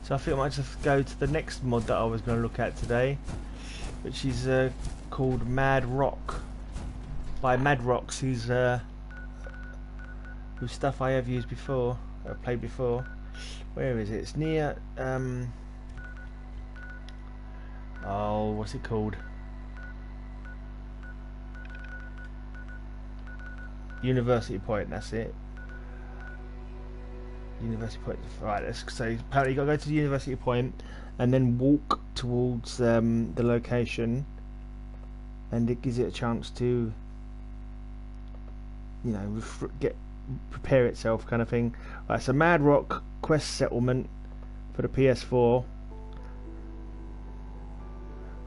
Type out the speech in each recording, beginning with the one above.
So I think I might just go to the next mod that I was going to look at today, which is called Madrox by Madrox, whose stuff I have used before, played before. Where is it? It's near oh, what's it called? University Point, that's it. University Point. Right, so apparently you got to go to the University Point and then walk towards the location, and it gives it a chance to, you know, prepare itself, kind of thing. Right, so Madrox Quest Settlement for the PS4.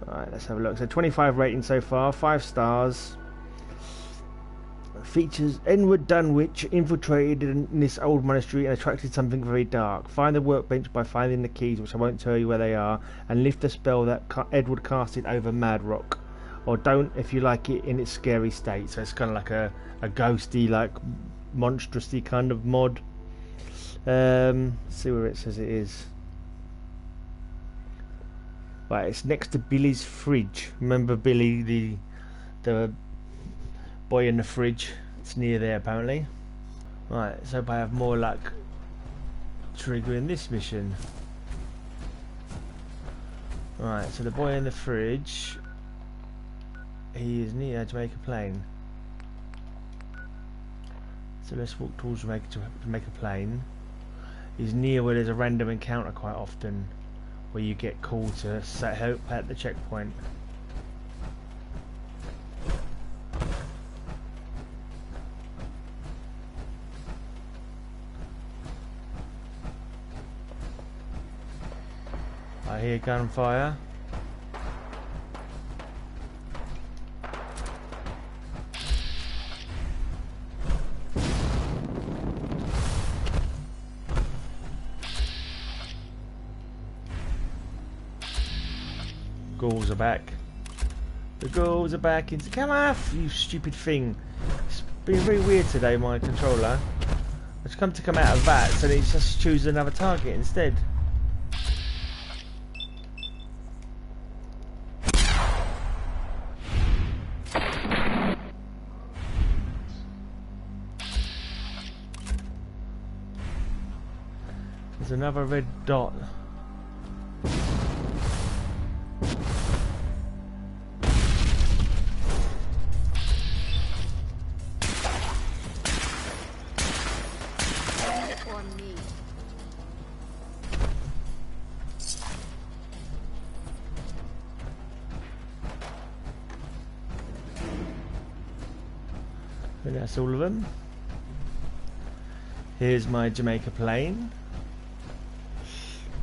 Alright, let's have a look. So 25 ratings so far, 5 stars. Features Edward Dunwich infiltrated in this old monastery and attracted something very dark. Find the workbench by finding the keys, which I won't tell you where they are, and lift the spell that Edward casted over Madrox. Or don't if you like it in its scary state. So it's kind of like a ghosty, like monstrousy kind of mod. Let's see where it says it is. Right, it's next to Billy's fridge. Remember Billy, the boy in the fridge? It's near there apparently. Right, so hope I have more luck triggering this mission. Right, so the boy in the fridge, he is near Jamaica Plain. So let's walk towards Jamaica Plain. He's near where there's a random encounter quite often, where you get called to help at the checkpoint. I hear gunfire. Ghouls are back. The ghouls are back into. Come off, you stupid thing! It's been very weird today, my controller. It's come out of that, so it's just choose another target instead. There's another red dot. And that's all of them. Here's my Jamaica Plain.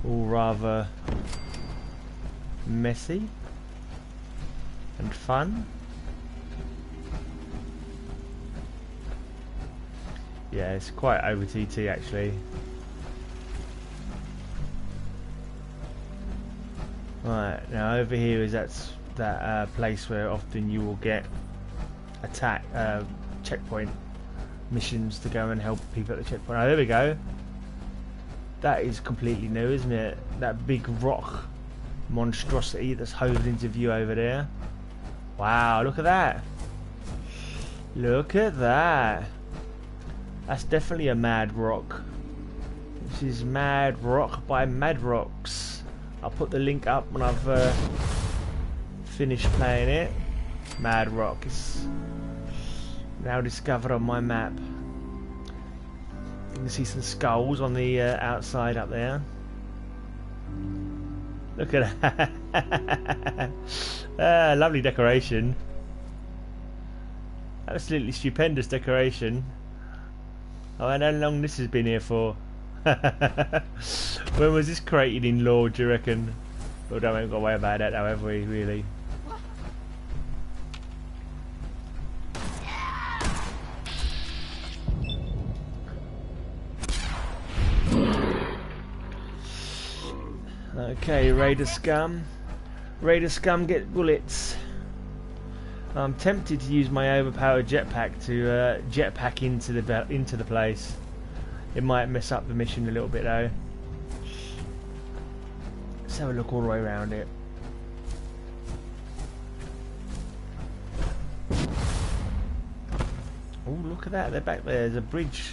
All rather messy and fun. Yeah, it's quite over TT actually. Right, now over here is that place where often you will get checkpoint missions to go and help people at the checkpoint. Oh, there we go. That is completely new, isn't it? That big rock monstrosity that's hoved into view over there. Wow, look at that. Look at that. That's definitely a Madrox. This is Madrox by Madrox. I'll put the link up when I've finished playing it. Madrox is now discovered on my map. You can see some skulls on the outside up there. Look at that. Lovely decoration. Absolutely stupendous decoration. Oh, and how long this has been here for? When was this created in lore, do you reckon? Well, we haven't got to worry about that now, have we, really? Okay, Raider Scum. Raider Scum, get bullets. I'm tempted to use my overpowered jetpack to jetpack into the place. It might mess up the mission a little bit though. Let's have a look all the way around it. Oh, look at that, they're back there. There's a bridge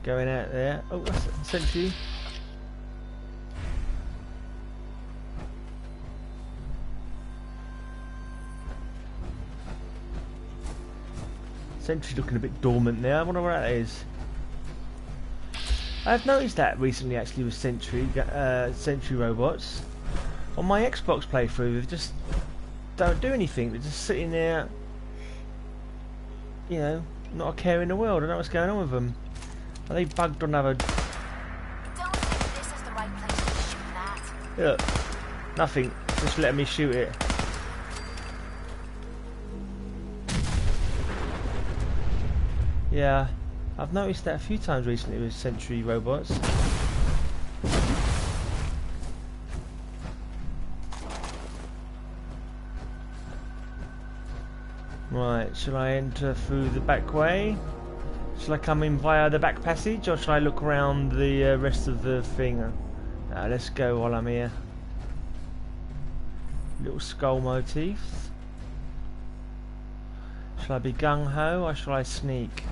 going out there. Oh, that's a sentry. Sentry's looking a bit dormant there. I wonder where that is. I've noticed that recently actually with sentry robots. On my Xbox playthrough, they just don't do anything. They're just sitting there, you know, not a care in the world. I don't know what's going on with them. Are they bugged on other? Don't think this is the right place to shoot that. Look, nothing. Just letting me shoot it. Yeah, I've noticed that a few times recently with sentry robots. Right, shall I enter through the back way? Shall I come in via the back passage, or shall I look around the rest of the thing? Let's go while I'm here. Little skull motifs. Shall I be gung-ho, or shall I sneak?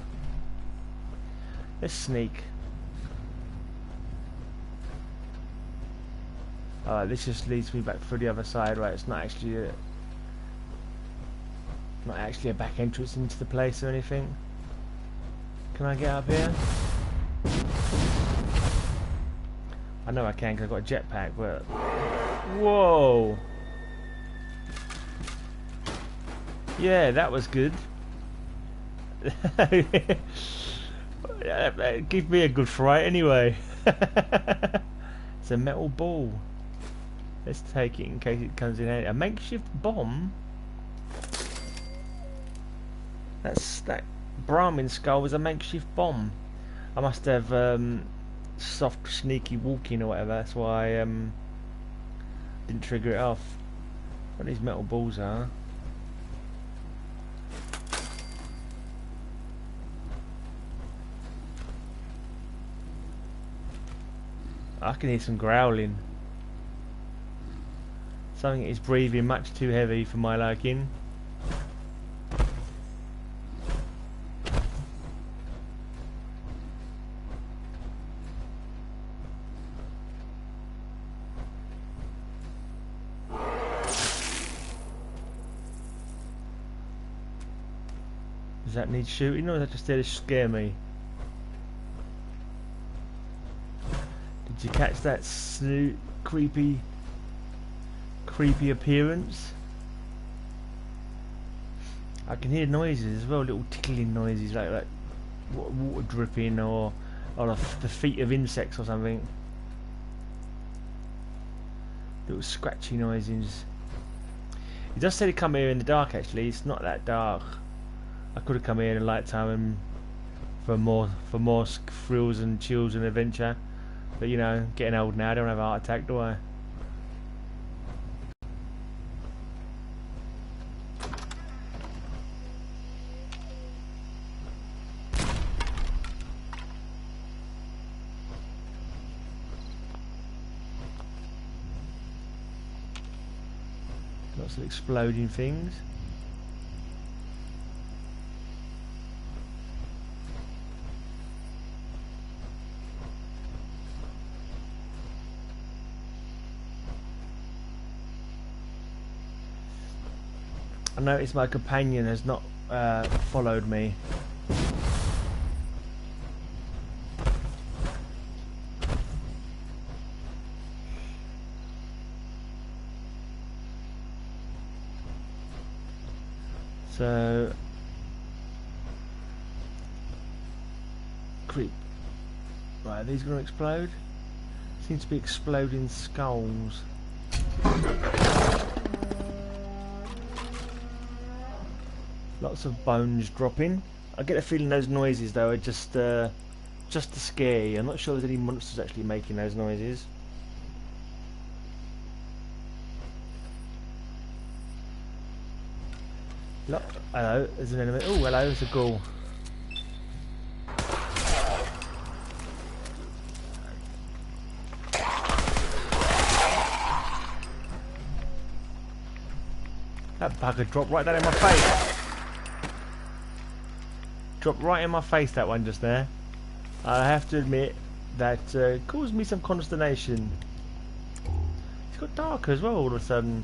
Let's sneak. Alright, this just leads me back through the other side. Right, it's not actually a back entrance into the place or anything. Can I get up here? I know I can because I've got a jetpack, but... Whoa! Yeah, that was good. Give me a good fright anyway. It's a metal ball. Let's take it in case it comes in handy. A makeshift bomb? That Brahmin skull was a makeshift bomb. I must have soft sneaky walking or whatever, that's why I didn't trigger it off. What these metal balls are. I can hear some growling. Something is breathing much too heavy for my liking. Does that need shooting, or is that just there to scare me? Did you catch that creepy appearance? I can hear noises as well, little tickling noises, like water dripping, or the feet of insects or something. Little scratchy noises. It does say to come here in the dark. Actually, it's not that dark. I could have come here in the light time and for more thrills and chills and adventure. But you know, getting old now, I don't have a heart attack, do I? Lots of exploding things. I noticed my companion has not followed me. So creep. Right, are these going to explode? Seems to be exploding skulls. Lots of bones dropping. I get a feeling those noises though are just to scare you. I'm not sure there's any monsters actually making those noises. Look, hello, there's an enemy. Oh, hello, there's a ghoul. That bugger dropped right down in my face. Dropped right in my face, that one just there. I have to admit that caused me some consternation. It's got darker as well all of a sudden.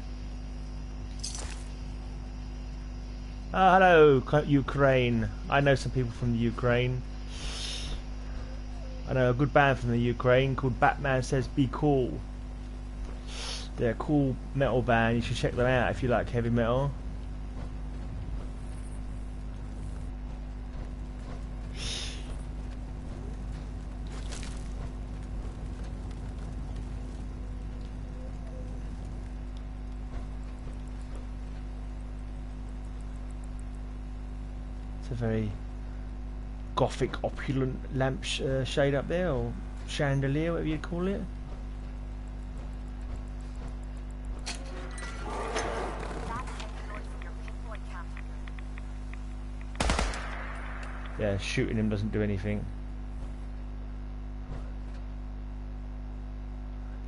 Hello, Ukraine. I know some people from the Ukraine. I know a good band from the Ukraine called Batman Says Be Cool. They're a cool metal band. You should check them out if you like heavy metal. It's a very gothic, opulent lamp shade up there, or chandelier, whatever you call it. Yeah, shooting him doesn't do anything.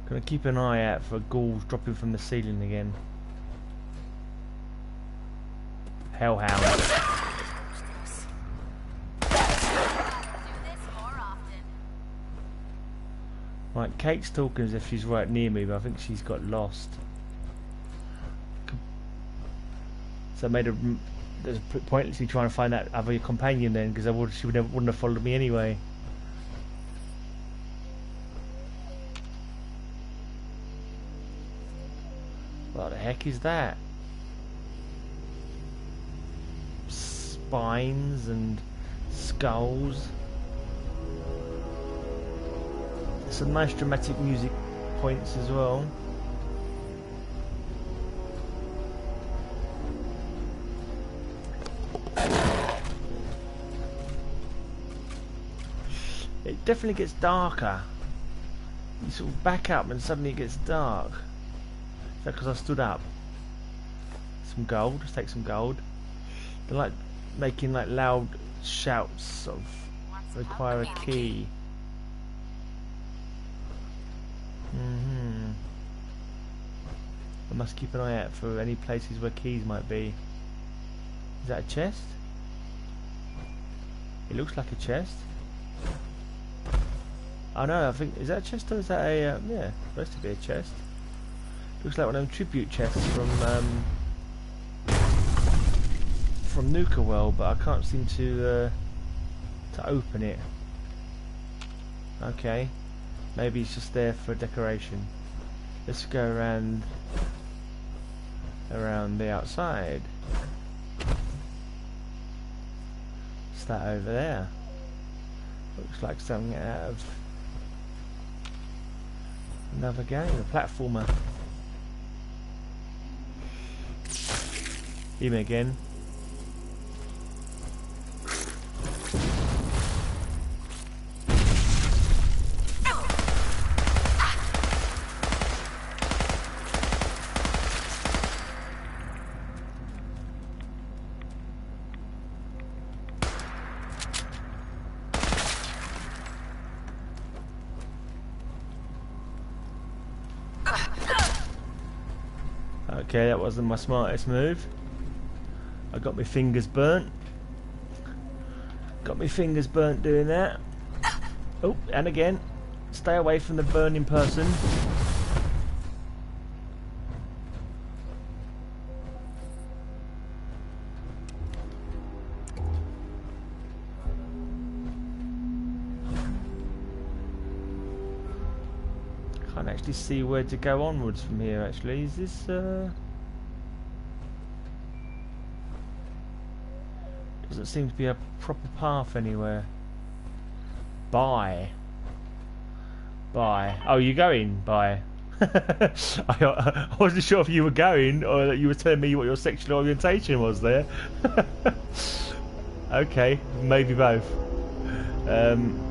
Gonna keep an eye out for ghouls dropping from the ceiling again. Hellhound. Right, Kate's talking as if she's right near me, but I think she's got lost. So I made a pointlessly trying to find that other companion then, because she wouldn't have followed me anyway. What the heck is that? Spines and skulls. Some nice dramatic music points as well. It definitely gets darker. You sort of back up and suddenly it gets dark. Is that because I stood up? Some gold. Let's take some gold. They're like making like loud shouts of require a key. I must keep an eye out for any places where keys might be. Is that a chest? It looks like a chest. Oh no, I think, is that a chest or is that a, yeah, supposed to be a chest. Looks like one of them tribute chests from Nuka World, but I can't seem to open it. Okay, maybe it's just there for decoration. Let's go around the outside. What's that over there? Looks like something out of another game, a platformer. Him again. Okay, that wasn't my smartest move. I got my fingers burnt. Got my fingers burnt doing that. Oh, and again, stay away from the burning person. Can't actually see where to go onwards from here actually. Is this doesn't seem to be a proper path anywhere. Bye. Oh, you're going? Bye. I wasn't sure if you were going or that you were telling me what your sexual orientation was there. Okay, maybe both.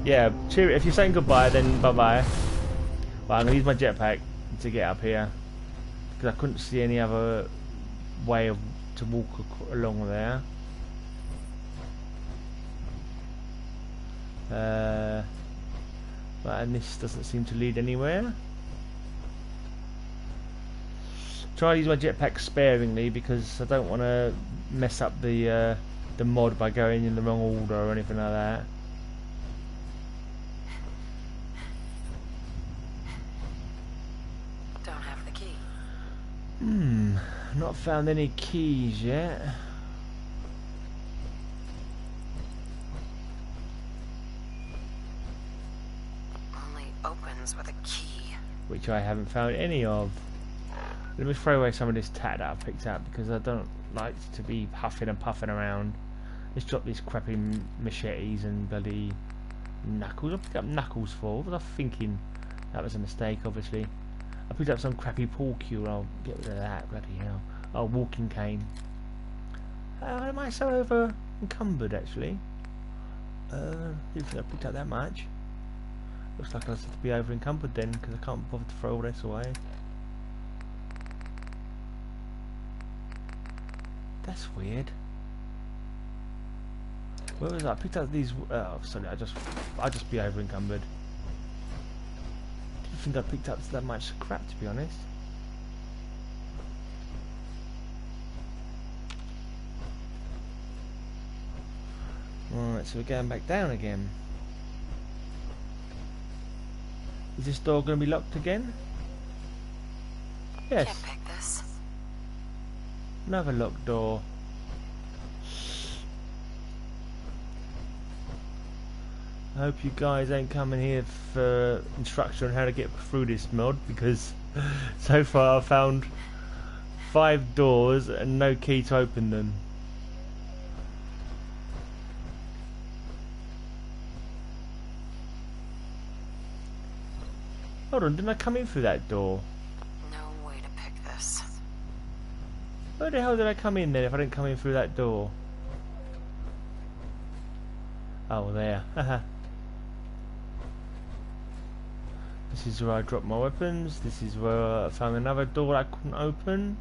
Yeah, cheer. If you're saying goodbye, then bye-bye. But I'm going to use my jetpack to get up here because I couldn't see any other way to walk along there. And this doesn't seem to lead anywhere. Try to use my jetpack sparingly because I don't want to mess up the mod by going in the wrong order or anything like that. Don't have the key. Not found any keys yet. Only opens with a key. Which I haven't found any of. Let me throw away some of this tat that I've picked up because I don't like to be huffing and puffing around. Let's drop these crappy machetes and bloody knuckles. I picked up knuckles for. What was I thinking? That was a mistake, obviously. I picked up some crappy pool cue. I'll get rid of that. Bloody hell. Oh, walking cane. Am I so over encumbered actually? Didn't think I picked up that much. Looks like I was to be over encumbered then because I can't bother to throw all this away. That's weird. Where was I? I picked up these. Oh, sorry. I just be over encumbered. Didn't think I picked up that much crap, to be honest. Right, so we're going back down again. Is this door going to be locked again? Yes. Can't pick this. Another locked door. I hope you guys ain't coming here for instruction on how to get through this mod, because so far I've found 5 doors and no key to open them. Hold on, didn't I come in through that door? No way to pick this. Where the hell did I come in then if I didn't come in through that door? Oh, there. Haha. This is where I dropped my weapons. This is where I found another door I couldn't open.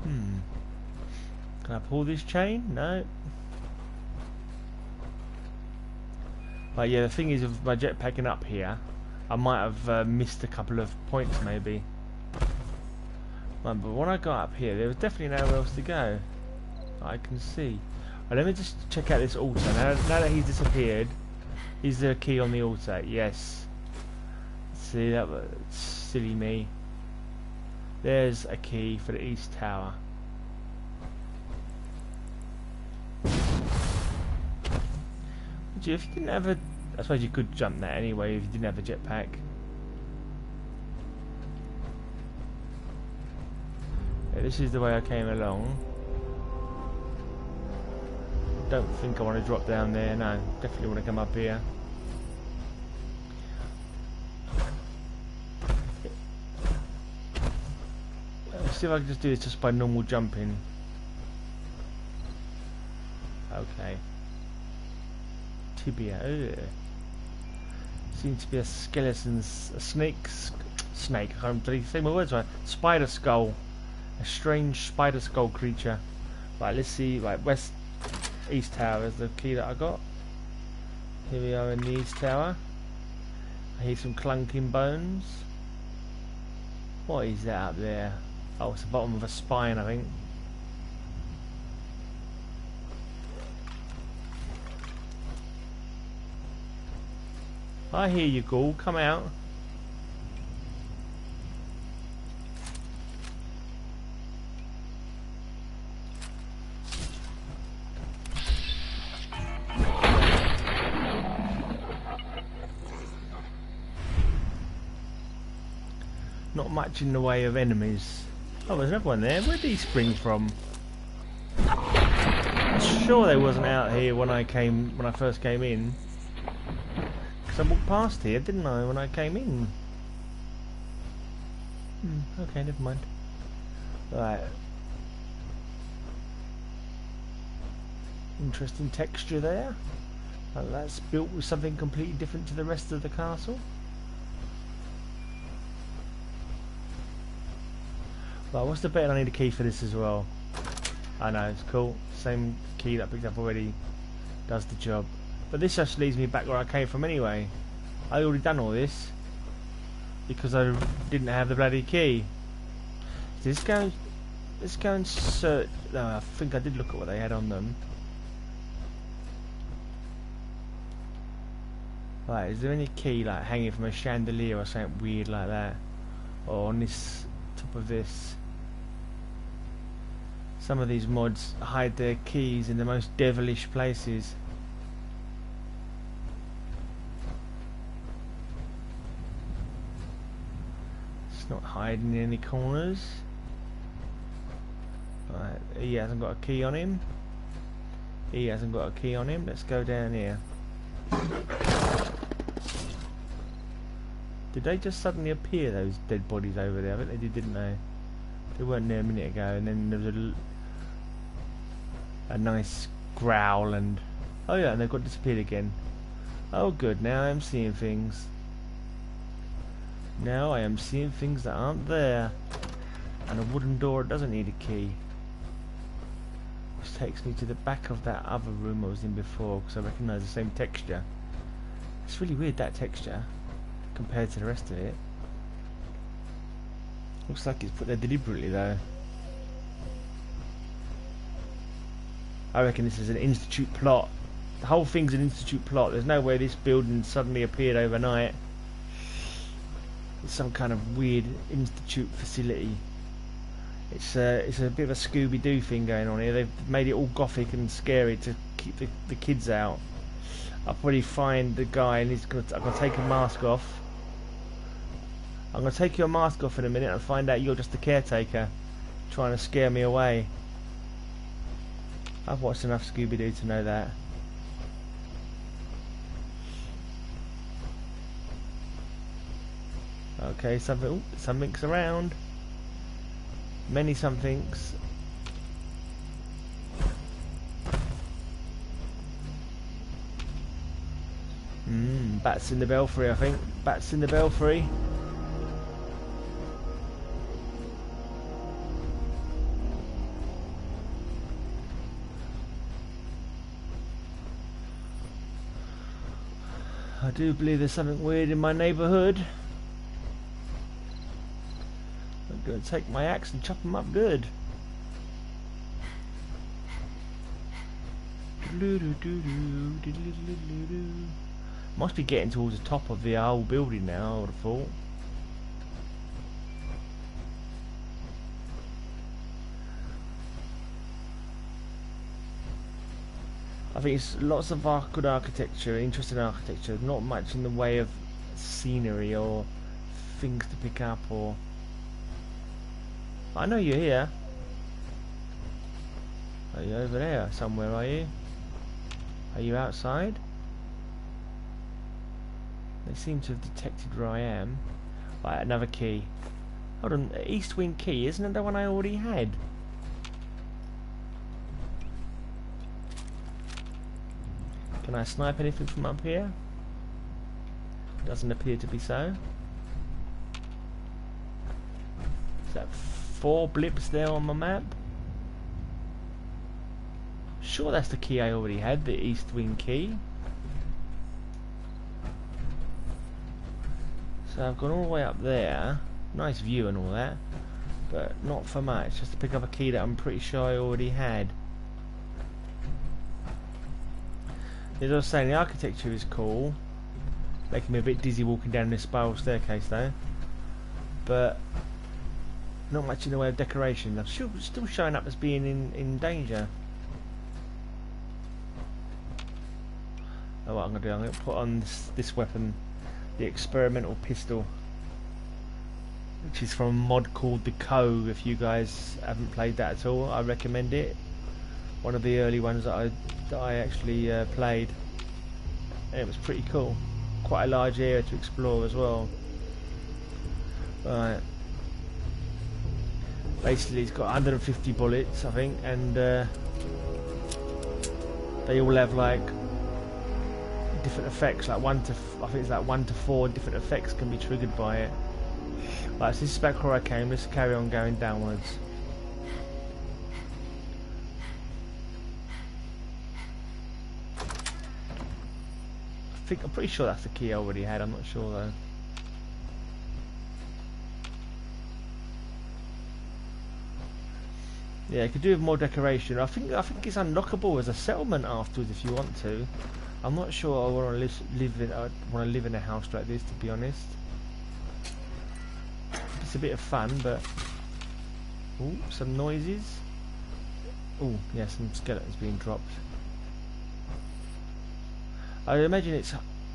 Can I pull this chain? No. But yeah, the thing is, with my jetpacking up here, I might have missed a couple of points maybe. But when I got up here, there was definitely nowhere else to go. I can see. Right, let me just check out this altar. Now that he's disappeared, is there a key on the altar? Yes. See, that was silly me. There's a key for the east tower. If you didn't have a, I suppose you could jump that anyway if you didn't have a jetpack. Yeah, this is the way I came along. Don't think I want to drop down there. No, definitely want to come up here. Let's see if I can just do this just by normal jumping. Okay. Tibia. Ugh. Seems to be a skeleton, a snake. I can't really say my words right. Spider skull. A strange spider skull creature. Right, let's see. Right, east tower is the key that I got. Here we are in the east tower. I hear some clunking bones. What is that up there? Oh, it's the bottom of a spine, I think. I hear you, ghoul. Come out. Not much in the way of enemies. Oh, there's another one there. Where'd he spring from? I'm sure they wasn't out here when I first came in. I walked past here, didn't I, when I came in? Okay, never mind. Right. Interesting texture there. That's built with something completely different to the rest of the castle. Right, what's the bet I need a key for this as well? I know, it's cool. Same key that I picked up already does the job. But this just leads me back where I came from anyway. I already done all this because I didn't have the bloody key. Let's go and search. No, I think I did look at what they had on them. Right, is there any key like hanging from a chandelier or something weird like that? Or on this top of this? Some of these mods hide their keys in the most devilish places. It's not hiding in any corners. Right, he hasn't got a key on him. He hasn't got a key on him. Let's go down here. Did they just suddenly appear, those dead bodies over there? I think they did, didn't they? They weren't there a minute ago, and then there was a nice growl, and oh yeah, and they've got disappeared again. Oh good, now I am seeing things. Now I am seeing things that aren't there. And a wooden door doesn't need a key. Which takes me to the back of that other room I was in before, because I recognise the same texture. It's really weird, that texture, compared to the rest of it. Looks like it's put there deliberately though. I reckon this is an institute plot. The whole thing's an institute plot. There's no way this building suddenly appeared overnight. It's some kind of weird institute facility. It's a bit of a Scooby-Doo thing going on here. They've made it all gothic and scary to keep the kids out. I'll probably find the guy and I'm gonna take a mask off. I'm gonna take your mask off in a minute and find out you're just the caretaker trying to scare me away. I've watched enough Scooby-Doo to know that. Okay, something's around. Many somethings. Bats in the belfry, I think. Bats in the belfry. I do believe there's something weird in my neighbourhood. I'm going to take my axe and chop them up good. Must be getting towards the top of the whole building now, I would have thought. I think it's lots of good architecture, interesting architecture, not much in the way of scenery or things to pick up or... I know you're here. Are you over there somewhere, are you? Are you outside? They seem to have detected where I am. Right, another key. Hold on, East Wing key, isn't it the one I already had? Can I snipe anything from up here? Doesn't appear to be so. Is that 4 blips there on my map? Sure, that's the key I already had, the East Wing key. So I've gone all the way up there. Nice view and all that, but not for much. Just to pick up a key that I'm pretty sure I already had. As I was saying, the architecture is cool. Making me a bit dizzy walking down this spiral staircase though. But not much in the way of decoration. I'm still showing up as being in danger. Oh, what I'm going to do, I'm going to put on this weapon, the experimental pistol, which is from a mod called The Cove. If you guys haven't played that at all, I recommend it. One of the early ones that I actually played, and it was pretty cool. Quite a large area to explore as well. Right. Basically, it's got 150 bullets, I think, and they all have like different effects. Like I think it's like 1 to 4 different effects can be triggered by it. Right, so this is back where I came. Let's carry on going downwards. I'm pretty sure that's the key I already had. I'm not sure though. Yeah, you could do with more decoration. I think it's unlockable as a settlement afterwards if you want to. I'm not sure I want to live in a house like this, to be honest. It's a bit of fun, but ooh, some noises. Oh, yeah, some skeletons being dropped. I imagine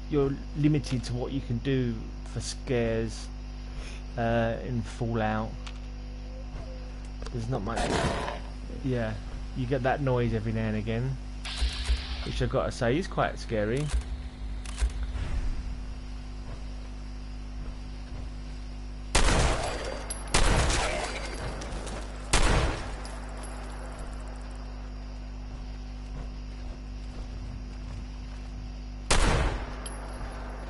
you're limited to what you can do for scares in Fallout. There's not much. Yeah, you get that noise every now and again, which I've got to say is quite scary.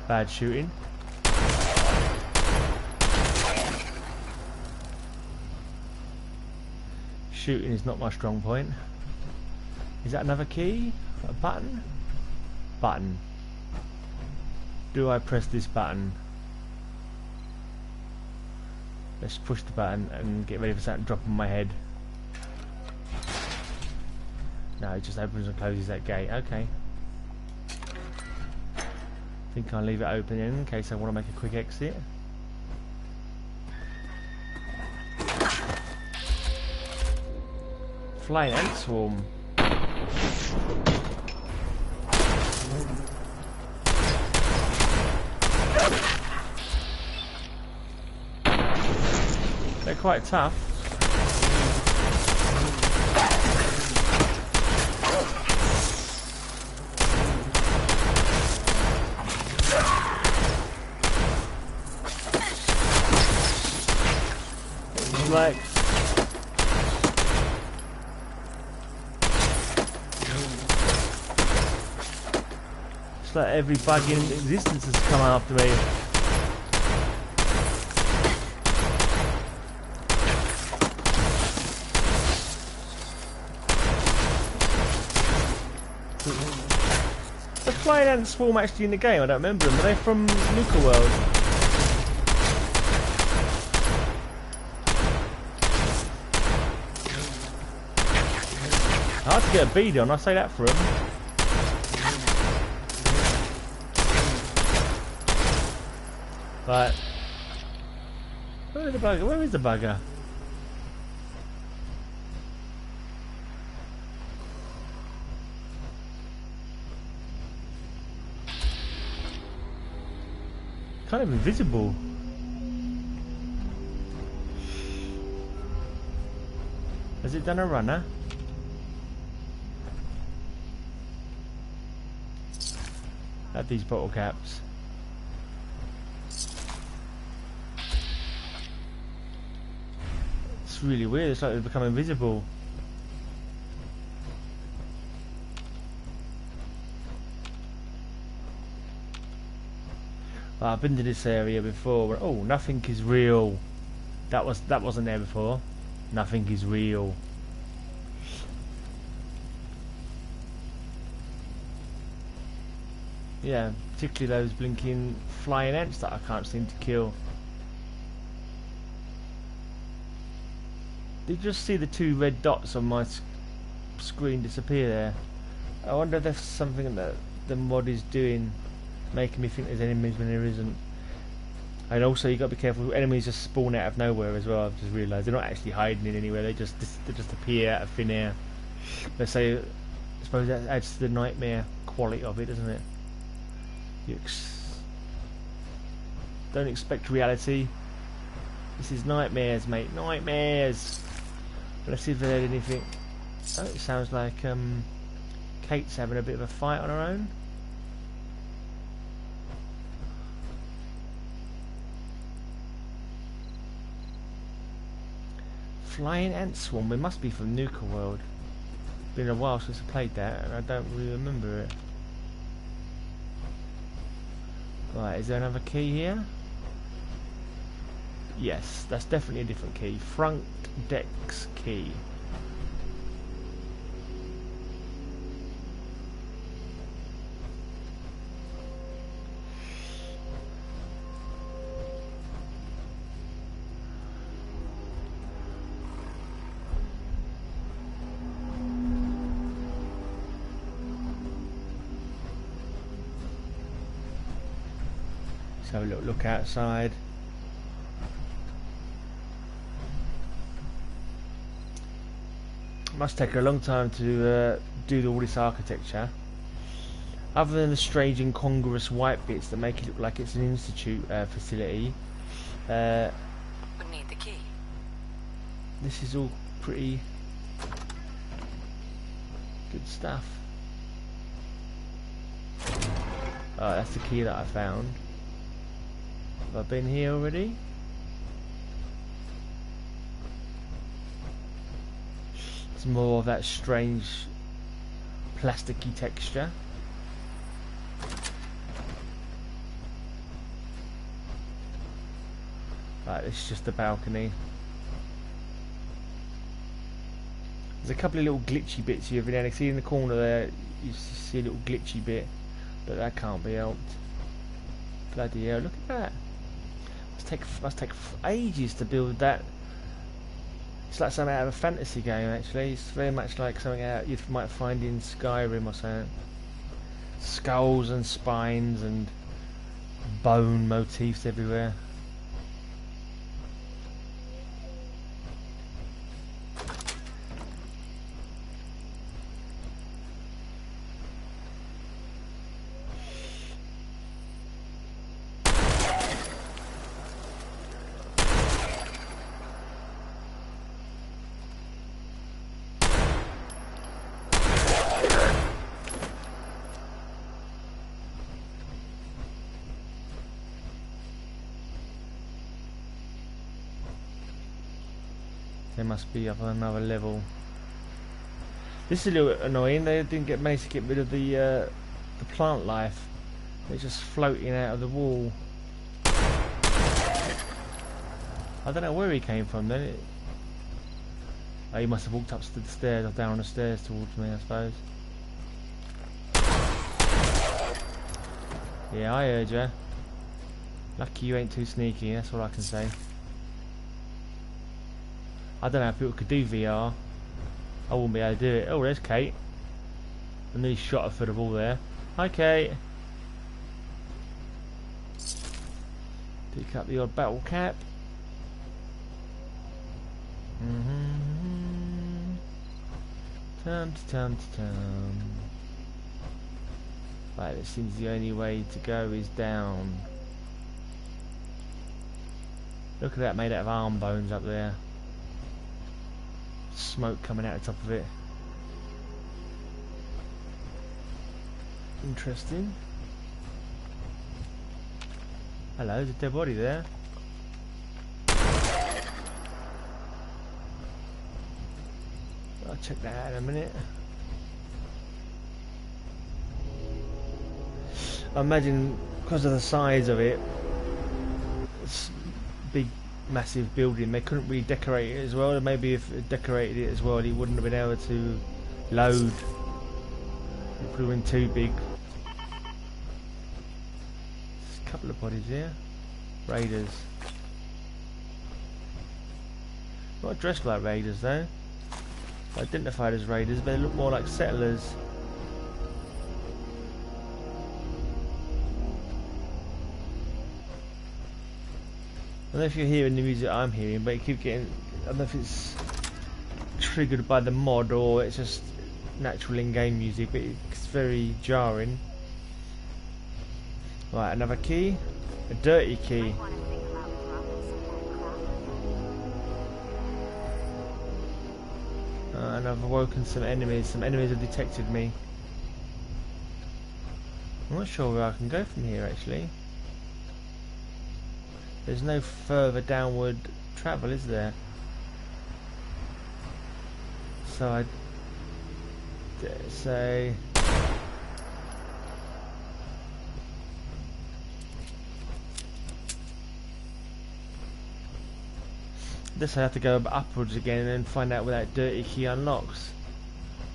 Bad shooting. Shooting is not my strong point. Is that another key? A button? Button. Do I press this button? Let's push the button and get ready for something to drop on my head. No, it just opens and closes that gate. Okay. I think I'll leave it open in case I want to make a quick exit. Flying ant swarm. They're quite tough. It's like every bug in existence has come after me. The flying ant swarm actually in the game? I don't remember them. Are they from Nuka World? Hard to get a bead on, I'll say that for them. But where is the bugger? Where is the bugger? Kind of invisible. Has it done a runner? At these bottle caps. It's really weird, it's like they've become invisible. I've been to this area before where, oh, nothing is real. That wasn't there before. Nothing is real. Yeah, particularly those blinking flying ants that I can't seem to kill. Did you just see the two red dots on my screen disappear there? I wonder if there's something that the mod is doing, making me think there's enemies when there isn't. And also you got to be careful, enemies just spawn out of nowhere as well. I've just realised they're not actually hiding in anywhere, they just appear out of thin air. Let's say, I suppose that adds to the nightmare quality of it, doesn't it? You don't expect reality. This is nightmares, mate, nightmares. Let's see if they had anything. Oh, it sounds like Kate's having a bit of a fight on her own. Flying ant swarm. It must be from Nuka World. Been a while since I played that, and I don't really remember it. Right, is there another key here? Yes, that's definitely a different key. Front deck's key. have a little look outside. Must take a long time to do all this architecture. Other than the strange incongruous white bits that make it look like it's an institute facility, Would need the key. this is all pretty good stuff. Oh, that's the key that I found. Have I been here already? It's more of that strange plasticky texture. Right, this is just the balcony. There's a couple of little glitchy bits here every now and then. See in the corner there, you see a little glitchy bit, but that can't be helped. Bloody hell, look at that. Must take ages to build that. It's like something out of a fantasy game actually. It's very much like something out you might find in Skyrim or something. Skulls and spines and bone motifs everywhere. They must be up on another level. This is a little bit annoying. They didn't manage to get rid of the plant life. They're just floating out of the wall. I don't know where he came from then. Oh, he must have walked up to the stairs or down the stairs towards me, I suppose. Yeah, I heard you. Lucky you ain't too sneaky. That's all I can say. I don't know if people could do VR. I wouldn't be able to do it. Oh, there's Kate. I nearly shot her for the ball there. Hi, Kate. Pick up the odd battle cap. Tum tum tum. Right, it seems the only way to go is down. Look at that, made out of arm bones up there. Smoke coming out the top of it. Interesting. Hello, there's a dead body there. I'll check that out in a minute. I imagine because of the size of it, it's big, massive building, they couldn't really decorate it as well. Maybe if it decorated it as well, he wouldn't have been able to load. It would have been too big. There's a couple of bodies here. Raiders. Not dressed like raiders though. Identified as raiders, but they look more like settlers. I don't know if you're hearing the music I'm hearing, but you keep getting. I don't know if it's triggered by the mod or it's just natural in-game music, but it's very jarring. Right, another key, a dirty key. And I've awoken some enemies. Some enemies have detected me. I'm not sure where I can go from here actually. There's no further downward travel, is there? So I'd say this I have to go upwards again and find out where that dirty key unlocks.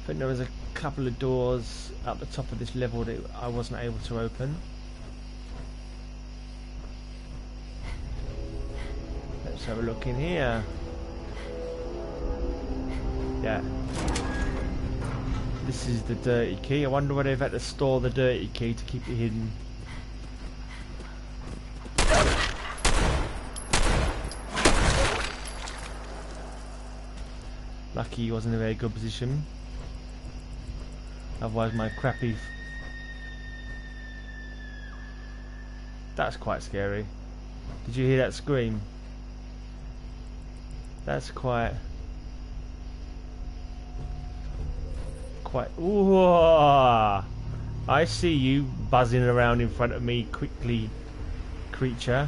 I think there was a couple of doors up the top of this level that I wasn't able to open. Let's have a look in here. Yeah. This is the dirty key. I wonder whether they've had to store the dirty key to keep it hidden. Lucky he wasn't in a very good position. Otherwise my crappy... That's quite scary. Did you hear that scream? That's quite... Ooh, I see you buzzing around in front of me quickly, creature.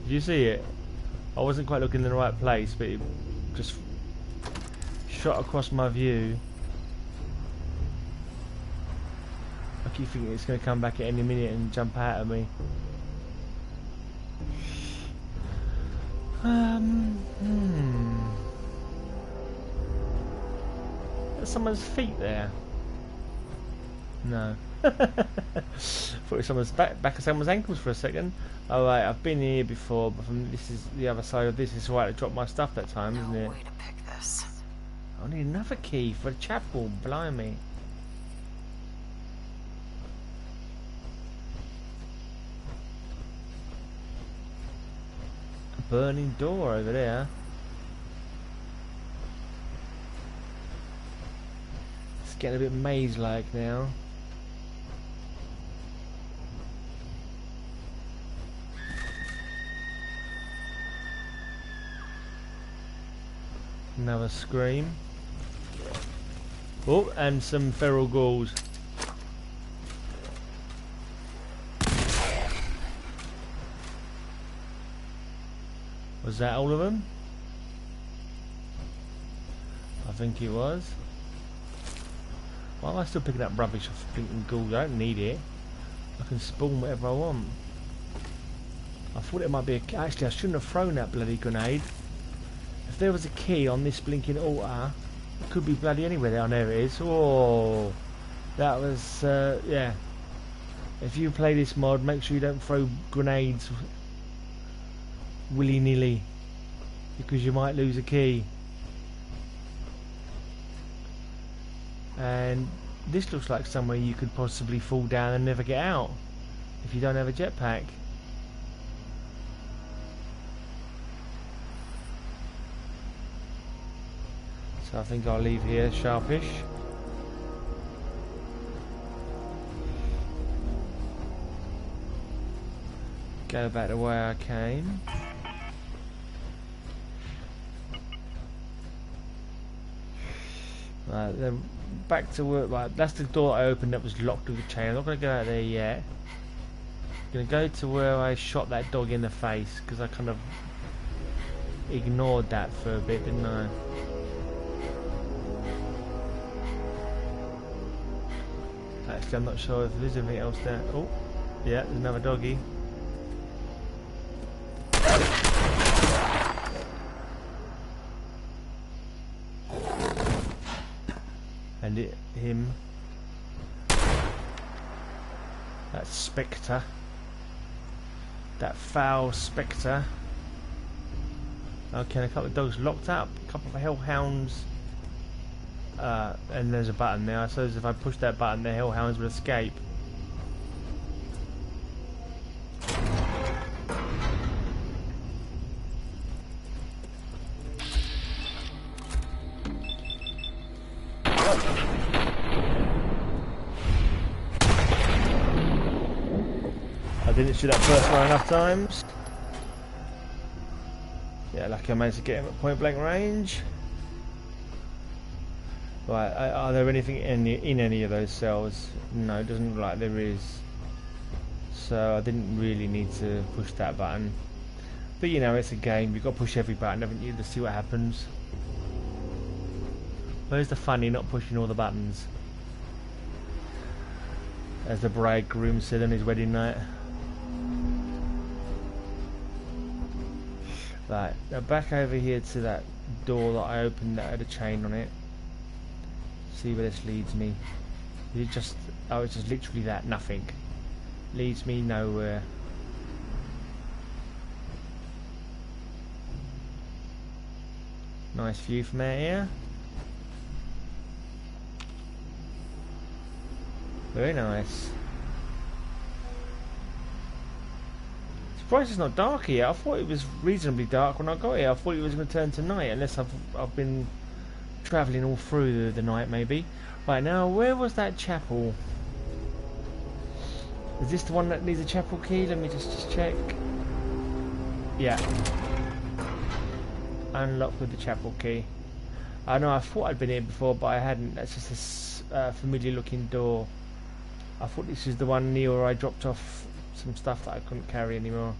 Did you see it? I wasn't quite looking in the right place, but it just shot across my view. I keep thinking it's going to come back at any minute and jump out at me. There's someone's feet there. No. Thought it was someone's back of someone's ankles for a second. Alright, I've been here before, but from this is the other side of this. It's right to drop my stuff that time, isn't it? No way to pick this. I need another key for the chapel, blimey. A burning door over there. It's getting a bit maze-like now. Another scream. Oh, and some feral ghouls. Was that all of them? I think it was. Why am I still picking up rubbish off blinking ghouls? I don't need it. I can spawn whatever I want. I thought it might be a... Actually, I shouldn't have thrown that bloody grenade. If there was a key on this blinking altar, it could be bloody anywhere there. Oh, there it is. Oh, that was, yeah. If you play this mod, make sure you don't throw grenades willy-nilly, because you might lose a key. And this looks like somewhere you could possibly fall down and never get out if you don't have a jetpack. So I think I'll leave here sharpish. Go back to where I came. Right, then back to work. Right, that's the door I opened that was locked with a chain. I'm not going to go out there yet. I'm going to go to where I shot that dog in the face, because I kind of ignored that for a bit, didn't I? Actually, I'm not sure if there's anything else there. Oh, yeah, there's another doggy. And him. That spectre. That foul spectre. Okay, a couple of dogs locked up. A couple of hellhounds. And there's a button there. I suppose if I push that button, the hellhounds will escape. I didn't shoot that first one enough times. Yeah, lucky I managed to get him at point blank range. Right, are there anything in any of those cells? No, it doesn't look like there is. So I didn't really need to push that button. But you know, it's a game, you've got to push every button, haven't you, to see what happens. Where's the fun in not pushing all the buttons? As the bridegroom said on his wedding night. Right, now back over here to that door that I opened that had a chain on it. See where this leads me. Is it just... oh, it's just literally that, nothing. Leads me nowhere. Nice view from out here. Very nice. surprised it's not dark here. I thought it was reasonably dark when I got here. I thought it was going to turn to night, unless I've been travelling all through the night, maybe. Right, now, where was that chapel? Is this the one that needs a chapel key? Let me just check. Yeah. Unlock with the chapel key. I know I thought I'd been here before, but I hadn't. That's just a familiar looking door. I thought this was the one near where I dropped off some stuff that I couldn't carry anymore.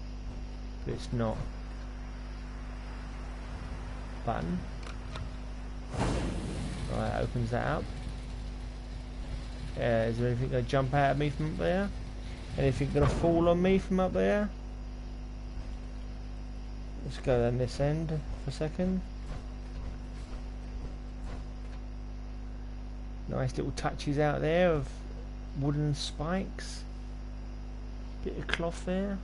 But it's not. Button. Right, opens that up. Is there anything going to jump out at me from up there? Anything going to fall on me from up there? Let's go down this end for a second. Nice little touches out there of wooden spikes. Bit of cloth there.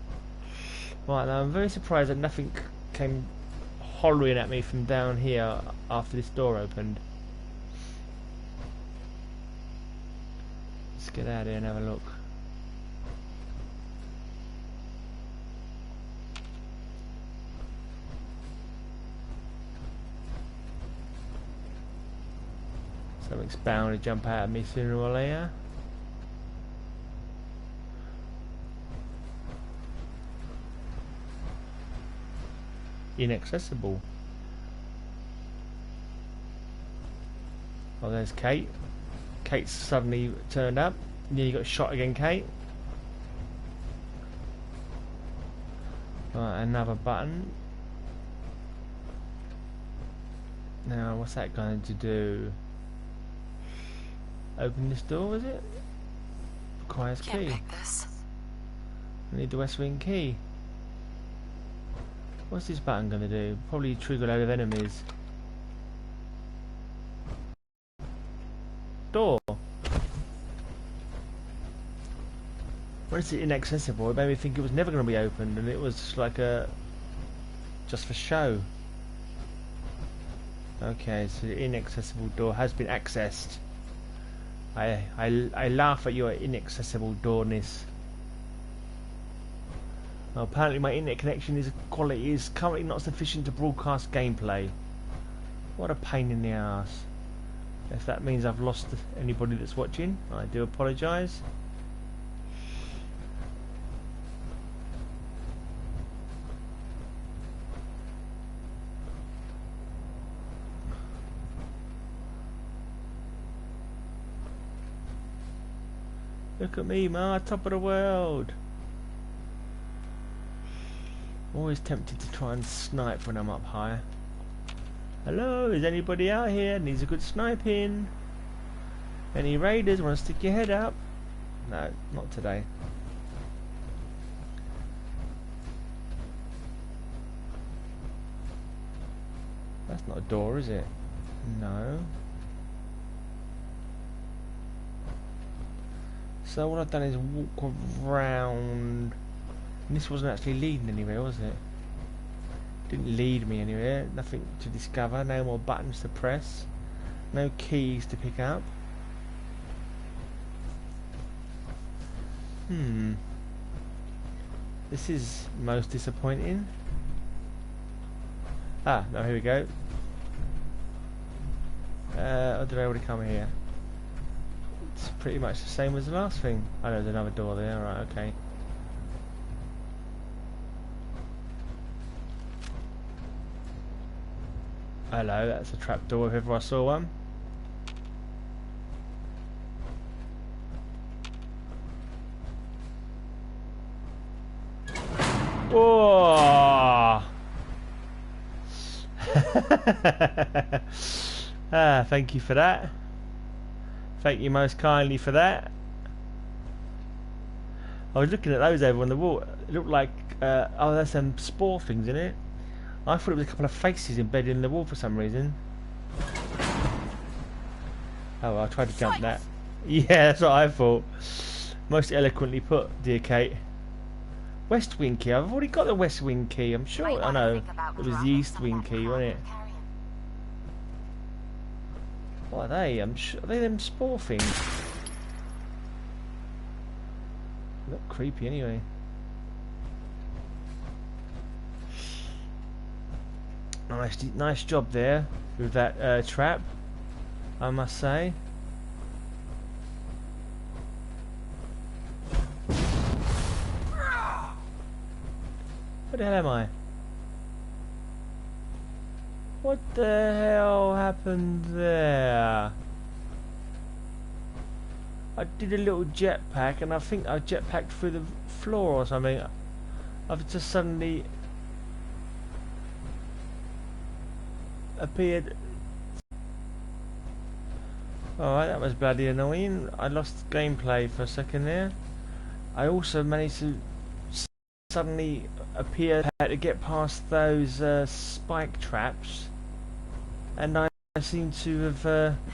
Right, now I'm very surprised that nothing came hollering at me from down here after this door opened. Let's get out here and have a look. Something's bound to jump out at me sooner or later. Inaccessible. Oh, there's Kate. Kate's suddenly turned up. Yeah, you got shot again, Kate. Right, another button. Now, what's that going to do? Open this door, is it? Requires key. Can't pick this. I need the West Wing key. What's this button going to do? Probably trigger a load of enemies. Door. When it's inaccessible, it made me think it was never going to be opened, and it was like a just for show. Okay, so the inaccessible door has been accessed. I laugh at your inaccessible doorness. Well, apparently my internet connection quality is currently not sufficient to broadcast gameplay. What a pain in the ass. If that means I've lost anybody that's watching, I do apologise. Look at me, ma, top of the world. Always tempted to try and snipe when I'm up high. Hello, is anybody out here? Needs a good sniping. Any raiders want to stick your head up? No, not today. That's not a door, is it? No. So what I've done is walk around, and this wasn't actually leading anywhere, was it? Didn't lead me anywhere. Nothing to discover. No more buttons to press. No keys to pick up. This is most disappointing. Ah, no, here we go. Or did I already come here? It's pretty much the same as the last thing. Oh, there's another door there. Right, okay. Hello, that's a trap door if ever I saw one. Whoa! Ah, thank you for that. Thank you most kindly for that. I was looking at those over on the wall. It looked like, oh, there's some spore things in it. I thought it was a couple of faces embedded in the wall for some reason. Oh, well, I tried to jump that. Yeah, that's what I thought. Most eloquently put, dear Kate. West Wing key. I've already got the West Wing key. I'm sure. I know. It was the East Wing key, wasn't it? What are they? I'm sure. Are they them spore things? They look creepy anyway. Nice job there with that trap, I must say. What the hell am I? What the hell happened there? I did a little jetpack and I think I jetpacked through the floor or something. I've just suddenly appeared. Alright, that was bloody annoying. I lost gameplay for a second there. I also managed to suddenly appear to get past those spike traps, and I seem to have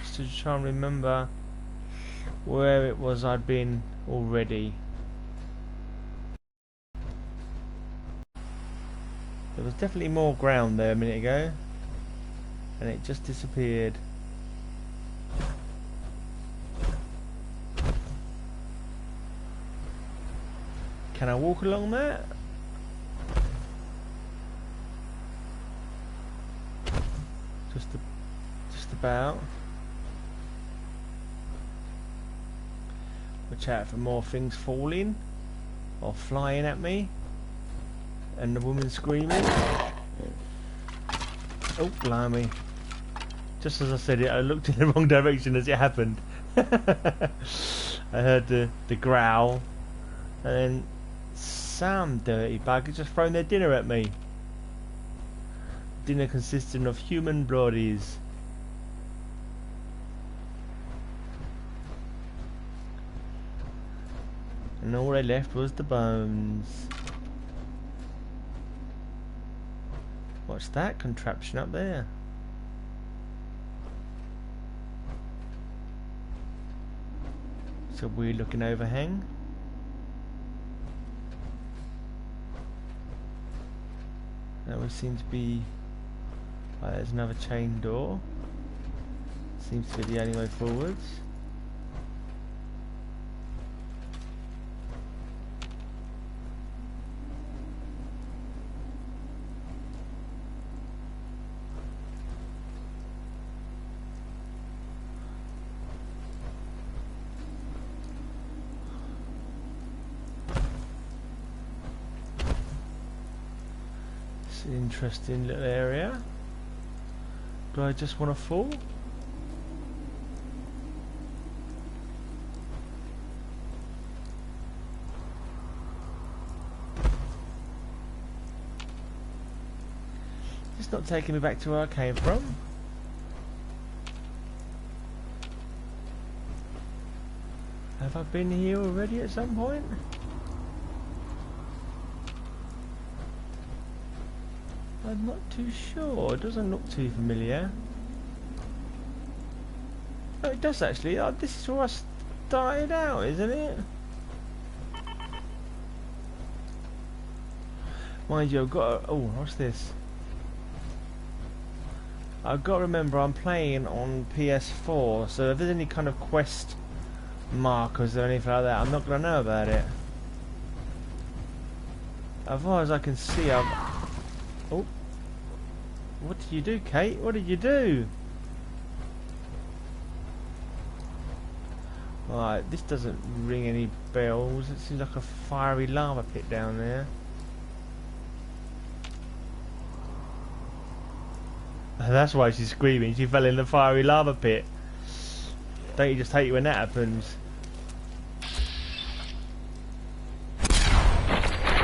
just to try and remember where it was I'd been already. There was definitely more ground there a minute ago, and it just disappeared. Can I walk along that? Just about. Watch out for more things falling or flying at me, and the woman screaming. Oh, blimey! Just as I said it, I looked in the wrong direction as it happened. I heard the growl, and then some dirty bug had just thrown their dinner at me. Dinner consisting of human bodies. And all they left was the bones. What's that contraption up there? It's a weird looking overhang. That would seem to be... there's another chain door. Seems to be the only way forwards. It's an interesting little area. Do I just want to fall? It's not taking me back to where I came from. Have I been here already at some point? I'm not too sure. It doesn't look too familiar. Oh, it does actually. Oh, this is where I started out, isn't it? Mind you, I've got to, oh, what's this? I've got to remember I'm playing on PS4, so if there's any kind of quest markers or anything like that, I'm not going to know about it. As far as I can see, I've... Oh. What did you do, Kate? What did you do? Right, this doesn't ring any bells. It seems like a fiery lava pit down there. That's why she's screaming. She fell in the fiery lava pit. Don't you just hate when that happens?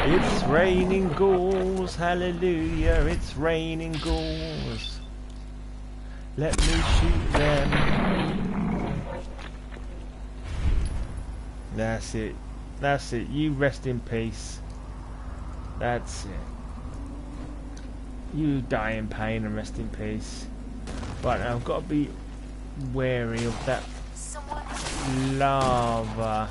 It's raining ghouls, hallelujah, it's raining ghouls. Let me shoot them. That's it. That's it. You rest in peace. That's it. You die in pain and rest in peace. Right, now I've got to be wary of that lava.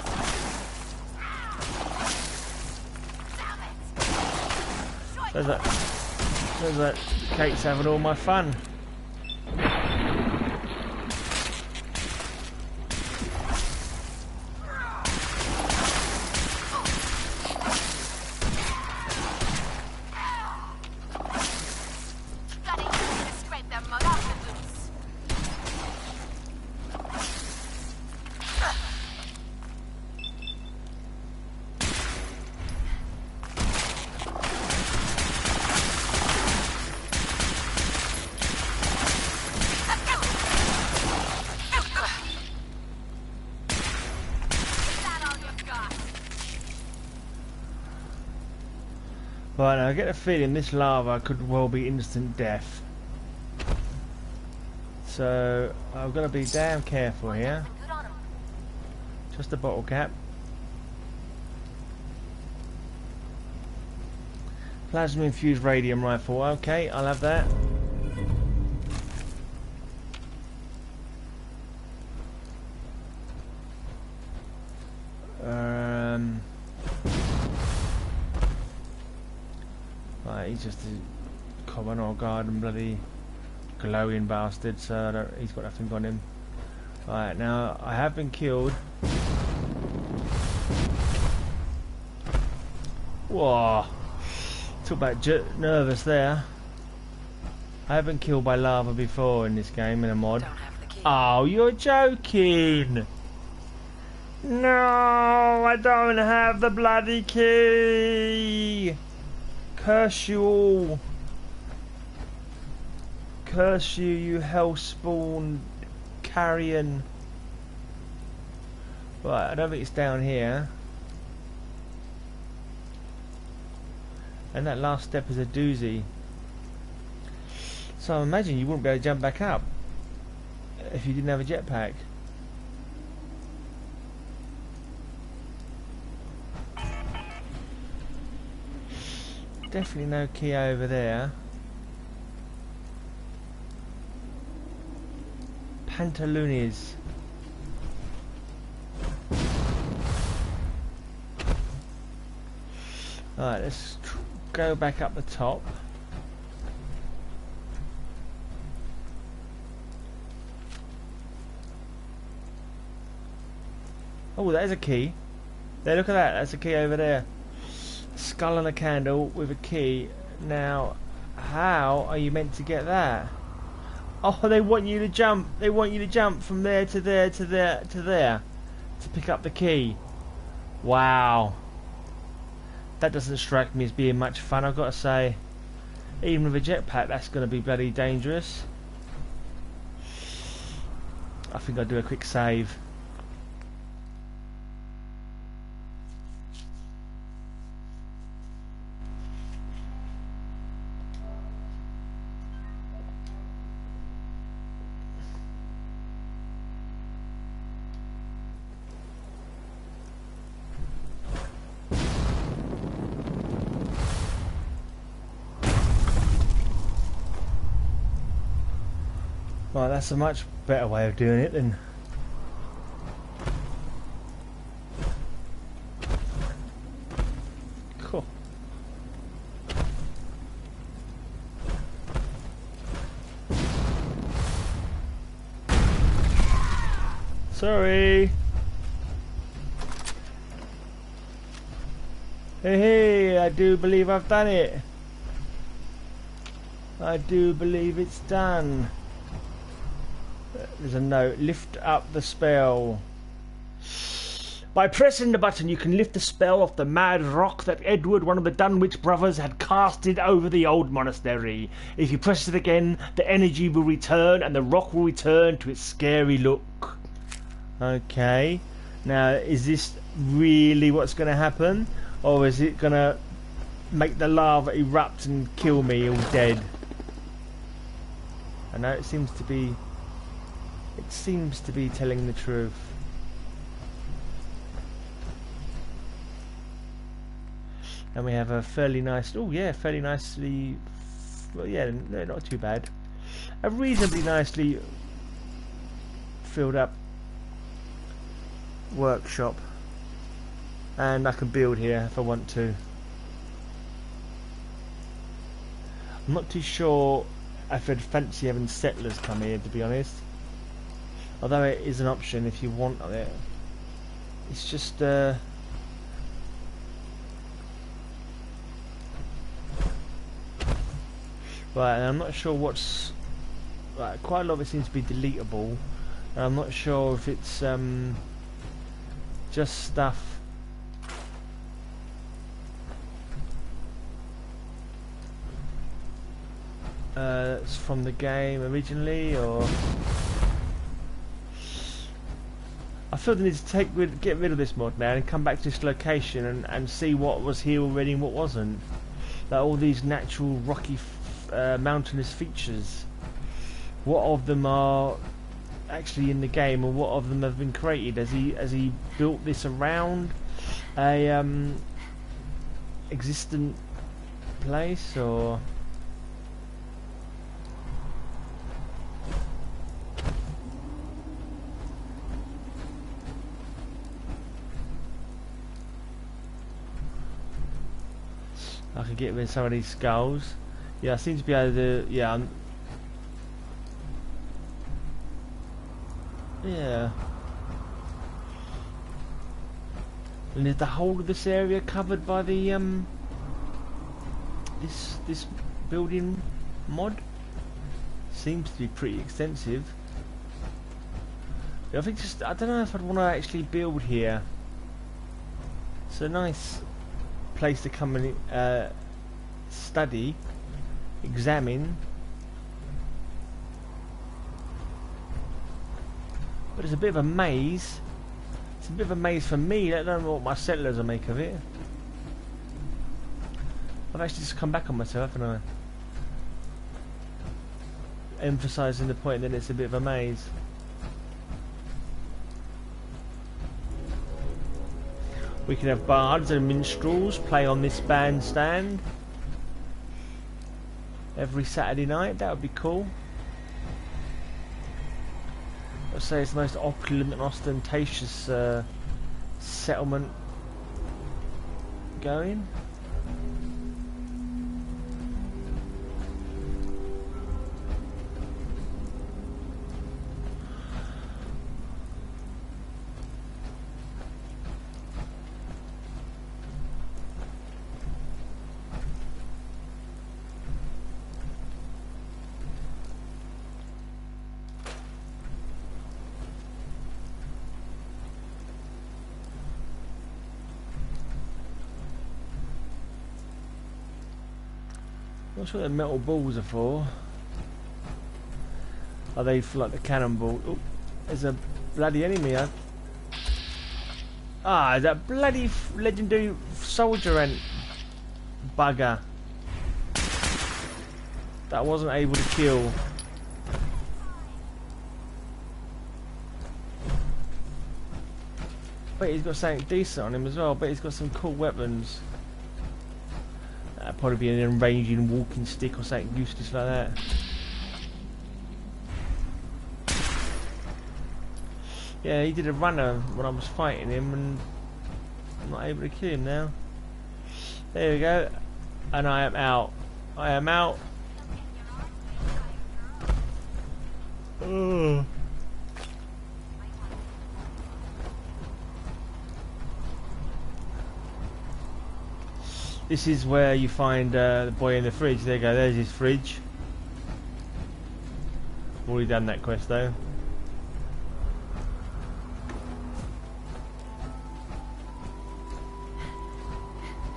There's that Kate's having all my fun. Got it. Right, now I get a feeling this lava could well be instant death. So I've got to be damn careful here. Good on him. Just a bottle cap. Plasma infused radium rifle. Okay, I'll have that. Right, he's just a common or garden bloody glowing bastard, so he's got nothing on him. Right, now I have been killed. Whoa! Talk about nervous there. I have been killed by lava before in this game in a mod. Don't have the key. Oh, you're joking! No, I don't have the bloody key! Curse you all! Curse you, you hellspawn carrion! Right, I don't think it's down here. And that last step is a doozy. So I imagine you wouldn't be able to jump back up if you didn't have a jetpack. Definitely no key over there. Pantaloons. Alright, let's go back up the top. Oh, that is a key. There, look at that. That's a key over there. Skull and a candle with a key. Now, how are you meant to get that? Oh, they want you to jump. They want you to jump from there to there to there to there to pick up the key. Wow. That doesn't strike me as being much fun, I've got to say. Even with a jetpack, that's going to be bloody dangerous. I think I'll do a quick save. Right, that's a much better way of doing it than... Cool. Sorry. Hey, I do believe I've done it. I do believe it's done. There's a note. Lift up the spell. By pressing the button, you can lift the spell off the mad rock that Edward, one of the Dunwich brothers, had casted over the old monastery. If you press it again, the energy will return and the rock will return to its scary look. Okay. Now, is this really what's going to happen? Or is it going to make the lava erupt and kill me all dead? I know it seems to be... It seems to be telling the truth. And we have a fairly nice... Oh yeah, fairly nicely... Well, yeah, no, not too bad. A reasonably nicely filled up workshop. And I can build here if I want to. I'm not too sure if I'd fancy having settlers come here, to be honest. Although it is an option if you want it. It's just right, and I'm not sure what's... Right, quite a lot of it seems to be deletable. And I'm not sure if it's just stuff it's from the game originally, or... I feel the need to get rid of this mod now and come back to this location and see what was here already and what wasn't. Like all these natural rocky mountainous features. What of them are actually in the game, or what of them have been created? Has he built this around a existent place, or? I could get rid of some of these skulls. Yeah, I seem to be able to. Yeah, yeah. And is the whole of this area covered by the this building mod? Seems to be pretty extensive. I think I don't know if I'd want to actually build here. It's a nice place to come and study, examine, but it's a bit of a maze. It's a bit of a maze for me. I don't know what my settlers will make of it. I've actually just come back on myself, haven't I? Emphasising the point that it's a bit of a maze. We can have bards and minstrels play on this bandstand every Saturday night. That would be cool. I'd say it's the most opulent and ostentatious settlement going. Not sure what the metal balls are for. Are they for like the cannonball? Oh, there's a bloody enemy. Ah, that bloody legendary soldier ant bugger that I wasn't able to kill. But he's got something decent on him as well. But he's got some cool weapons. That'd probably be an enraging walking stick or something useless like that. Yeah, he did a runner when I was fighting him, and I'm not able to kill him now. There we go. And I am out. I am out. Ugh. This is where you find the boy in the fridge. There you go, there's his fridge. Already done that quest though.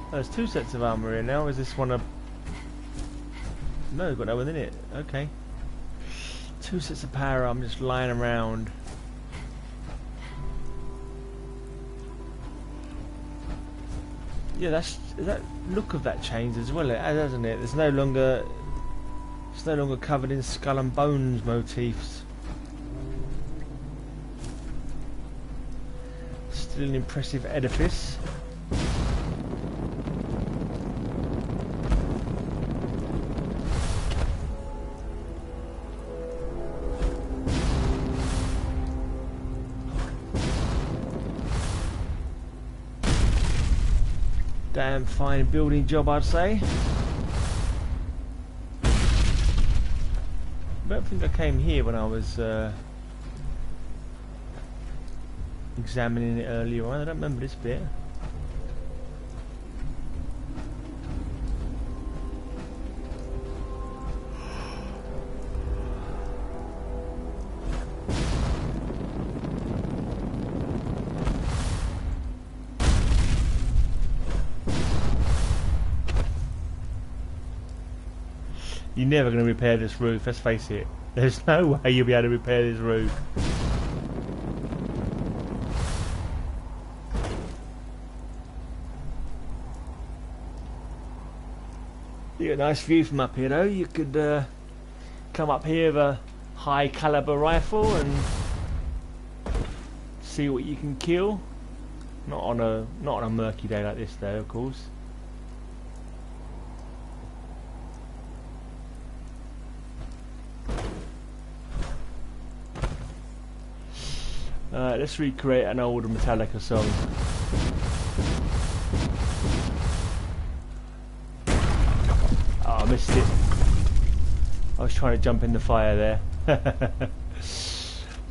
Oh, there's two sets of armour here now. Is this one a... No, got that one in it. Okay. Two sets of power armor just lying around. Yeah, that look of that changed as well, hasn't it? It's no longer covered in skull and bones motifs. Still an impressive edifice. Damn fine building job, I'd say. I don't think I came here when I was examining it earlier on. I don't remember this bit. You're never going to repair this roof, let's face it. There's no way you'll be able to repair this roof. You got a nice view from up here though. You could come up here with a high caliber rifle and see what you can kill. Not on a murky day like this though, of course. Alright, let's recreate an old Metallica song. Oh, I missed it. I was trying to jump in the fire there. Right,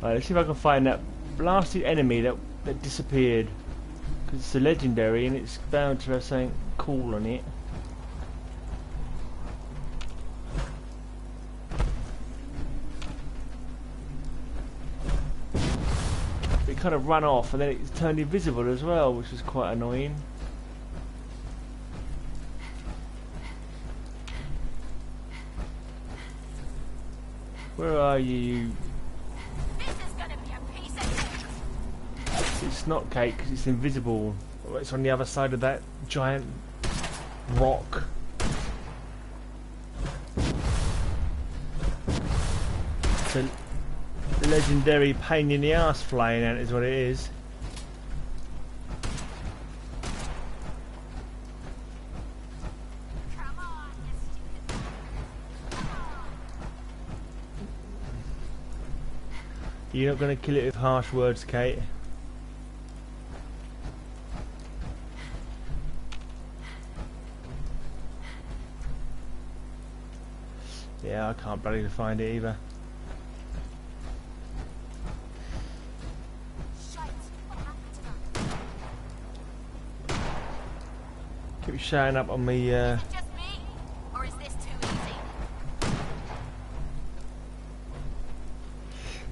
let's see if I can find that blasted enemy that disappeared. Because it's a legendary and it's bound to have something cool on it. It kind of ran off and then it turned invisible as well, which was quite annoying. Where are you? This is gonna be a piece of cake. It's not cake because it's invisible. It's on the other side of that giant rock. It's a legendary pain in the ass flying out is what it is. Come on, you stupid. Come on. You're not going to kill it with harsh words, Kate. Yeah, I can't bloody find it either. Shite. What happened to them? Keep showing up on me. Is it just me? Or is this too easy?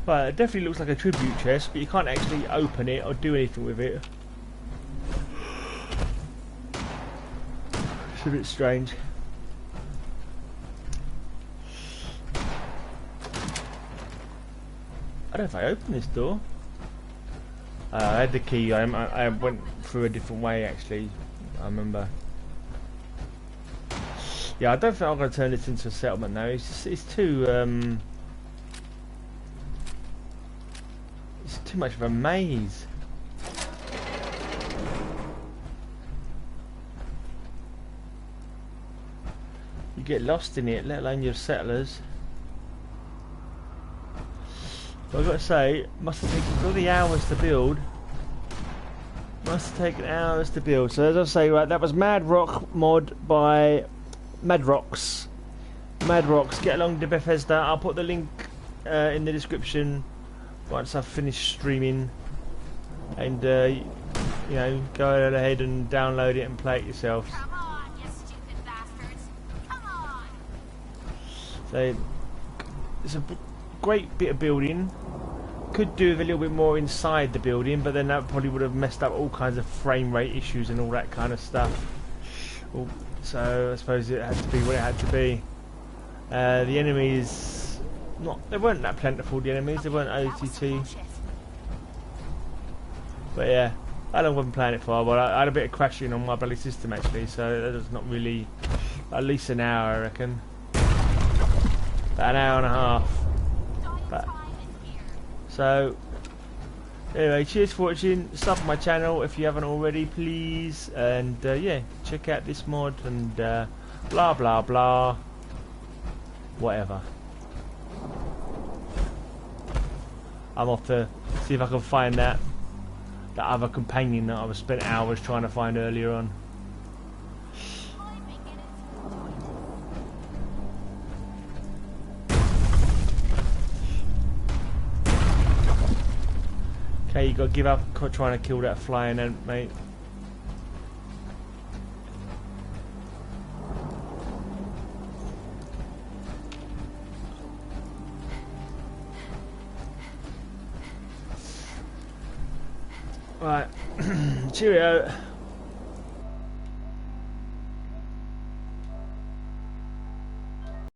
Well, it definitely looks like a tribute chest, but you can't actually open it or do anything with it. It's a bit strange. I don't know if I opened this door. I had the key. I went through a different way actually. I remember. Yeah, I don't think I'm going to turn this into a settlement now. It's too it's too much of a maze. You get lost in it, let alone your settlers. But I've got to say, must have taken all the hours to build. Must have taken hours to build. So as I say, right, that was Madrox mod by Madrox. Madrox, get along to Bethesda. I'll put the link in the description once I've finished streaming. And you know, go ahead and download it and play it yourself. Come on, you stupid bastards. Come on. So it's a great bit of building. Could do with a little bit more inside the building, but then that probably would have messed up all kinds of frame rate issues and all that kind of stuff. So I suppose it had to be what it had to be. The enemies, they weren't that plentiful. The enemies, they weren't OTT. But yeah, I don't been playing it for a while. I had a bit of crashing on my bloody system actually, so that's not really. At least an hour, I reckon. About an hour and a half. But, so anyway, cheers for watching. Sub my channel if you haven't already, please. And yeah, check out this mod and blah blah blah. Whatever. I'm off to see if I can find that other companion that I was spent hours trying to find earlier on. Okay, you got to give up trying to kill that flying ant, mate. Right, cheerio.